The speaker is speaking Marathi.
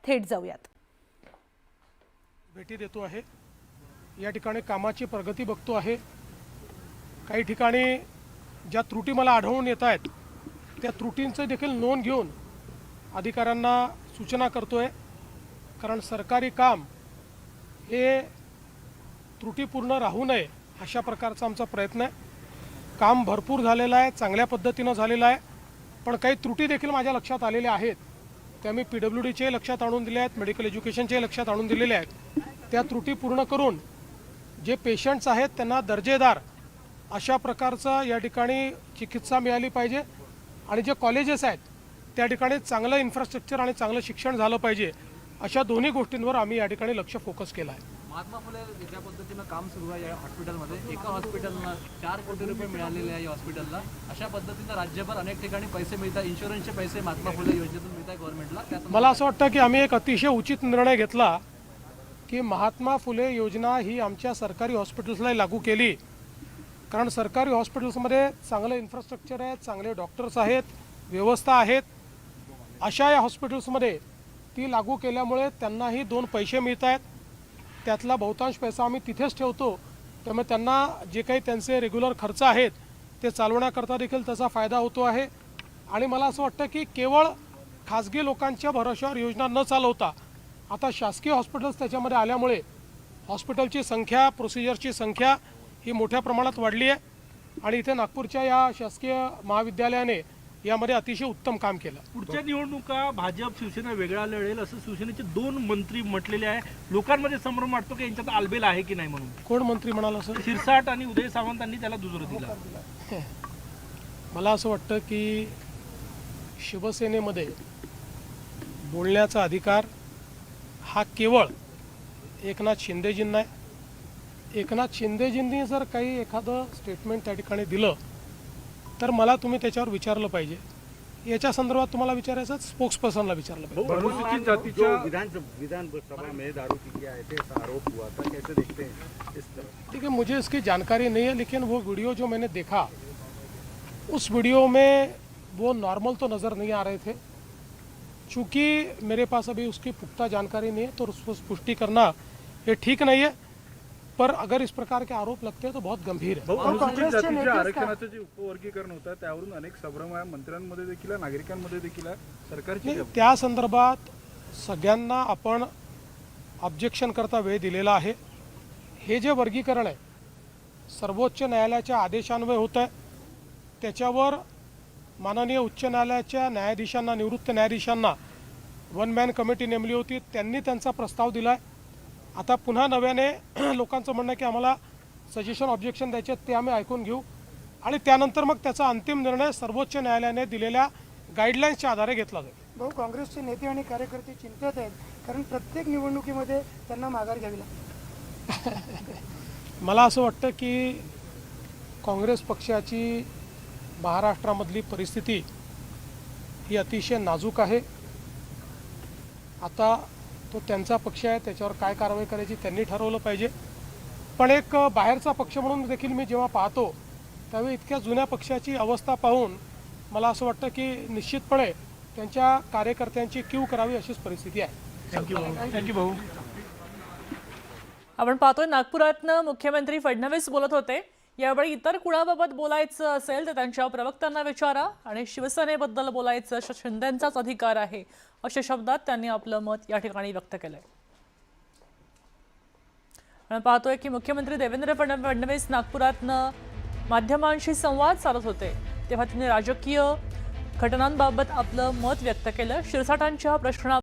थेट जाऊयात। भेटी देतो आहे, या ठिकाणी कामाची प्रगती बघतो आहे। काही ठिकाणी ज्या त्रुटी मला आढळून येत आहेत त्या त्रुटींचं देखील नोंद घेऊन अधिकाऱ्यांना सूचना करतोय, कारण सरकारी काम हे त्रुटीपूर्ण राहू नये अशा प्रकारचा आमचा प्रयत्न आहे। काम भरपूर झालेलं आहे, चांगल्या पद्धतीनं झालेलं आहे, पण काही त्रुटी देखील माझ्या लक्षात आलेल्या आहेत। त्या मी PWDचे लक्षात आणून दिले आहेत, मेडिकल एज्युकेशनचे लक्षात आणून दिलेले आहेत। त्या त्रुटी पूर्ण करून जे पेशंट्स आहेत त्यांना दर्जेदार अशा प्रकारचं या ठिकाणी चिकित्सा मिळाली पाहिजे, आणि जे कॉलेजेस आहेत त्या ठिकाणी चांगलं इन्फ्रास्ट्रक्चर आणि चांगलं शिक्षण झालं पाहिजे। अशा दोन्ही गोष्टींवर आम्ही या ठिकाणी लक्ष फोकस केलं आहे। महात्मा फुले ज्या पद्धतीनं काम सुरू आहे या हॉस्पिटलमध्ये, एका हॉस्पिटलला 4 कोटी रुपये मिळालेले आहे या हॉस्पिटलला, अशा पद्धतीनं राज्यभर अनेक ठिकाणी पैसे मिळतात, इन्शुरन्सचे पैसे महात्मा फुले योजनेतून मिळतात गव्हर्नमेंटला। मला असं वाटतं की आम्ही एक अतिशय उचित निर्णय घेतला की महात्मा फुले योजना ही आमच्या सरकारी हॉस्पिटल्सला लागू केली, कारण सरकारी हॉस्पिटल्समध्ये चांगलं इन्फ्रास्ट्रक्चर आहे, चांगले डॉक्टर्स आहेत, व्यवस्था आहेत। अशा या हॉस्पिटल्समध्ये ती लागू केल्यामुळे त्यांनाही 2 पैसे मिळत आहेत, त्यातला बहुतांश पैसा आम्ही तिथेच ठेवतो, त्यामुळे त्यांना जे काही त्यांचे रेग्युलर खर्च आहेत ते चालवण्याकरता देखील त्याचा फायदा होतो आहे। आणि मला असं वाटतं की केवळ खाजगी लोकांच्या भरोश्यावर योजना न चालवता आता शासकीय हॉस्पिटल्स त्याच्यामध्ये आल्यामुळे हॉस्पिटलची संख्या, प्रोसिजरची संख्या ही मोठ्या प्रमाणात वाढली आहे, आणि इथे नागपूरच्या या शासकीय महाविद्यालयाने यामध्ये अतिशय उत्तम काम केलं। पुढच्या निवडणुका भाजप शिवसेना वेगळा लढेल असं शिवसेनेचे 2 मंत्री म्हटलेले आहे। लोकांमध्ये संभ्रम वाटतो की यांच्यात आलबेल आहे की नाही म्हणून। कोण मंत्री म्हणाला सर? शिरसाट आणि उदय सामंतांनी त्याला दुजोरा दिला। मला असं वाटतं की शिवसेनेमध्ये बोलण्याचा अधिकार हा केवळ एकनाथ शिंदेजींना आहे। एकनाथ शिंदेजींनी जर काही एखादं स्टेटमेंट त्या ठिकाणी दिलं तर मला तुम्ही त्याच्यावर विचारलं पाहिजे। याच्या संदर्भात तुम्हाला विचारायचं स्पोक्स पर्सनला विचारलं पाहिजे। विधानसभा में दारू पी के आए थे, ऐसा आरोप हुआ था, कैसे देखते हैं इस तरह? देखिए, मुझे इसकी जानकारी नहीं है, लेकिन वो वीडियो जो मैंने देखा उस वीडियो में वो नॉर्मल तो नज़र नहीं आ रहे थे। चूँकि मेरे पास अभी उसकी पुख्ता जानकारी नहीं है तो उसको पुष्टि करना ये ठीक नहीं है, पर अगर इस प्रकार के आरोप लगते हैं तो बहुत गंभीर है। अनुसूचित जातीच्या आरक्षणाचं जे उपवर्गीकरण होतं त्यावरून अनेक संभ्रम आहे, मंत्र्यांमध्ये देखील आहे, नागरिकांमध्ये देखील आहे। सरकारची त्या संदर्भात सगळ्यांना आपण ऑब्जेक्शन करता वेळ दिलेला आहे। हे जे वर्गीकरण आहे सर्वोच्च न्यायालयाच्या आदेशान्वये होतं आहे, त्याच्यावर माननीय उच्च न्यायालयाच्या न्यायाधीशांना, निवृत्त न्यायाधीशांना 1 मॅन कमिटी नेमली होती, त्यांनी त्यांचा प्रस्ताव दिला आहे। आता पुन्हा नव्याने लोकांचं म्हणणं आहे की आम्हाला सजेशन, ऑब्जेक्शन द्यायचे, ते आम्ही ऐकून घेऊ आणि त्यानंतर मग त्याचा अंतिम निर्णय सर्वोच्च न्यायालयाने दिलेल्या गाईडलाईन्सच्या आधारे घेतला जाईल। भाऊ, काँग्रेसचे नेते आणि कार्यकर्ते चिंतेत आहेत, कारण प्रत्येक निवडणुकीमध्ये त्यांना माघार घ्यावी लागते। मला असं वाटतं की काँग्रेस पक्षाची महाराष्ट्रामधली परिस्थिती ही अतिशय नाजूक आहे। आता तो त्यांचा पक्ष आहे, त्याच्यावर काय कारवाई करायची त्यांनी ठरवलं पाहिजे, पण एक बाहेरचा पक्ष म्हणून देखील मी जेव्हा पाहतो त्यावेळी इतक्या जुन्या पक्षाची अवस्था पाहून मला असं वाटतं की निश्चितपणे त्यांच्या कार्यकर्त्यांची कीव करावी अशीच परिस्थिती आहे। थँक्यू भाऊ। आपण पाहतोय नागपुरातनं मुख्यमंत्री फडणवीस बोलत होते। यावेळी इतर कुणाबाबत बोलायचं असेल तर त्यांच्या प्रवक्त्यांना विचारा, आणि शिवसेनेबद्दल बोलायचं शिंदेंचाच अधिकार आहे अशा शब्दात त्यांनी आपलं मत या ठिकाणी व्यक्त केलंय। आपण पाहतोय की मुख्यमंत्री देवेंद्र फडणवीस नागपुरातनं माध्यमांशी संवाद साधत होते, तेव्हा त्यांनी राजकीय घटनांबाबत आपलं मत व्यक्त केलं। शिरसाटांच्या प्रश्ना